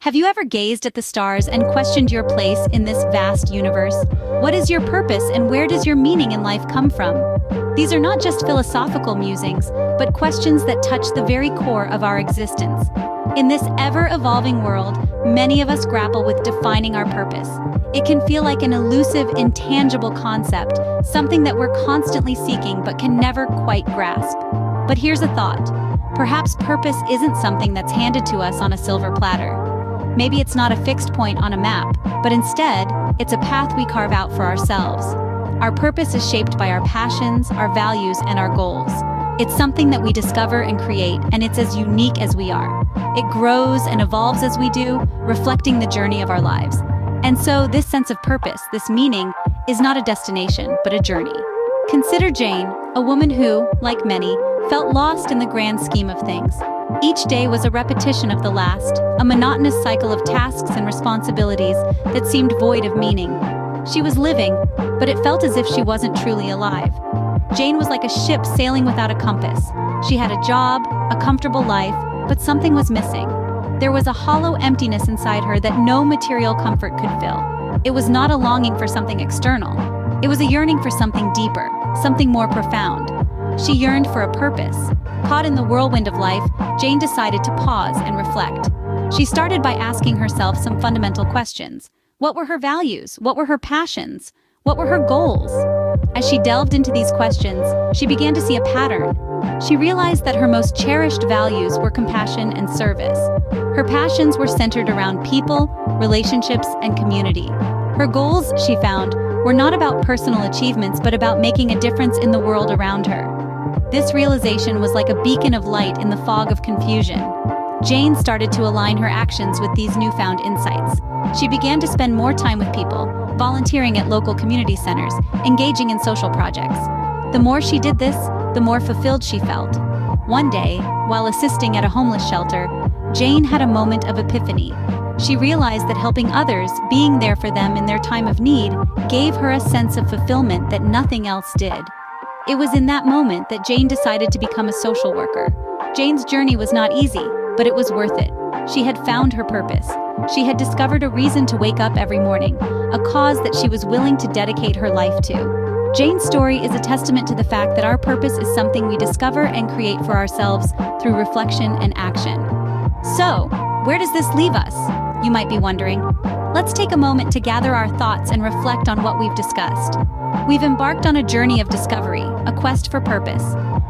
Have you ever gazed at the stars and questioned your place in this vast universe? What is your purpose and where does your meaning in life come from? These are not just philosophical musings, but questions that touch the very core of our existence. In this ever-evolving world, many of us grapple with defining our purpose. It can feel like an elusive, intangible concept, something that we're constantly seeking but can never quite grasp. But here's a thought. Perhaps purpose isn't something that's handed to us on a silver platter. Maybe it's not a fixed point on a map, but instead, it's a path we carve out for ourselves. Our purpose is shaped by our passions, our values, and our goals. It's something that we discover and create, and it's as unique as we are. It grows and evolves as we do, reflecting the journey of our lives. And so, this sense of purpose, this meaning, is not a destination, but a journey. Consider Jane, a woman who, like many, felt lost in the grand scheme of things. Each day was a repetition of the last, a monotonous cycle of tasks and responsibilities that seemed void of meaning. She was living, but it felt as if she wasn't truly alive. Jane was like a ship sailing without a compass. She had a job, a comfortable life, but something was missing. There was a hollow emptiness inside her that no material comfort could fill. It was not a longing for something external. It was a yearning for something deeper, something more profound. She yearned for a purpose. Caught in the whirlwind of life, Jane decided to pause and reflect. She started by asking herself some fundamental questions. What were her values? What were her passions? What were her goals? As she delved into these questions, she began to see a pattern. She realized that her most cherished values were compassion and service. Her passions were centered around people, relationships, and community. Her goals, she found, were not about personal achievements but about making a difference in the world around her. This realization was like a beacon of light in the fog of confusion. Jane started to align her actions with these newfound insights. She began to spend more time with people, volunteering at local community centers, engaging in social projects. The more she did this, the more fulfilled she felt. One day, while assisting at a homeless shelter, Jane had a moment of epiphany. She realized that helping others, being there for them in their time of need, gave her a sense of fulfillment that nothing else did. It was in that moment that Jane decided to become a social worker. Jane's journey was not easy, but it was worth it. She had found her purpose. She had discovered a reason to wake up every morning, a cause that she was willing to dedicate her life to. Jane's story is a testament to the fact that our purpose is something we discover and create for ourselves through reflection and action. So, where does this leave us? You might be wondering. Let's take a moment to gather our thoughts and reflect on what we've discussed. We've embarked on a journey of discovery, a quest for purpose.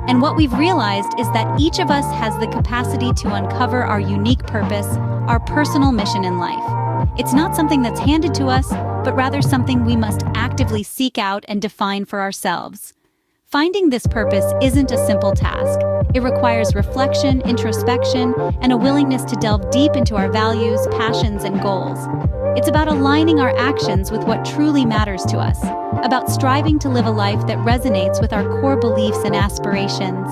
And what we've realized is that each of us has the capacity to uncover our unique purpose, our personal mission in life. It's not something that's handed to us, but rather something we must actively seek out and define for ourselves. Finding this purpose isn't a simple task. It requires reflection, introspection, and a willingness to delve deep into our values, passions, and goals. It's about aligning our actions with what truly matters to us, about striving to live a life that resonates with our core beliefs and aspirations.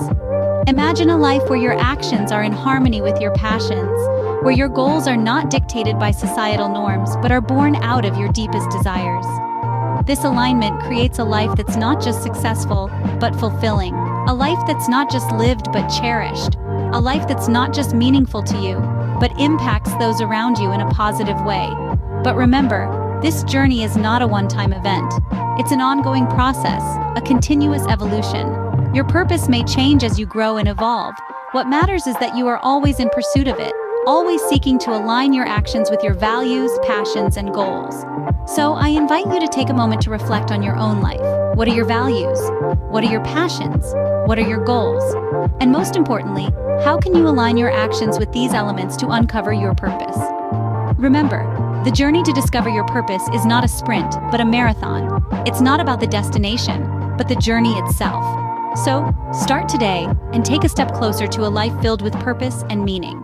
Imagine a life where your actions are in harmony with your passions, where your goals are not dictated by societal norms but are born out of your deepest desires. This alignment creates a life that's not just successful, but fulfilling. A life that's not just lived but cherished. A life that's not just meaningful to you, but impacts those around you in a positive way. But remember, this journey is not a one-time event. It's an ongoing process, a continuous evolution. Your purpose may change as you grow and evolve. What matters is that you are always in pursuit of it, always seeking to align your actions with your values, passions, and goals. So I invite you to take a moment to reflect on your own life. What are your values? What are your passions? What are your goals? And most importantly, how can you align your actions with these elements to uncover your purpose? Remember, the journey to discover your purpose is not a sprint, but a marathon. It's not about the destination, but the journey itself. So, start today and take a step closer to a life filled with purpose and meaning.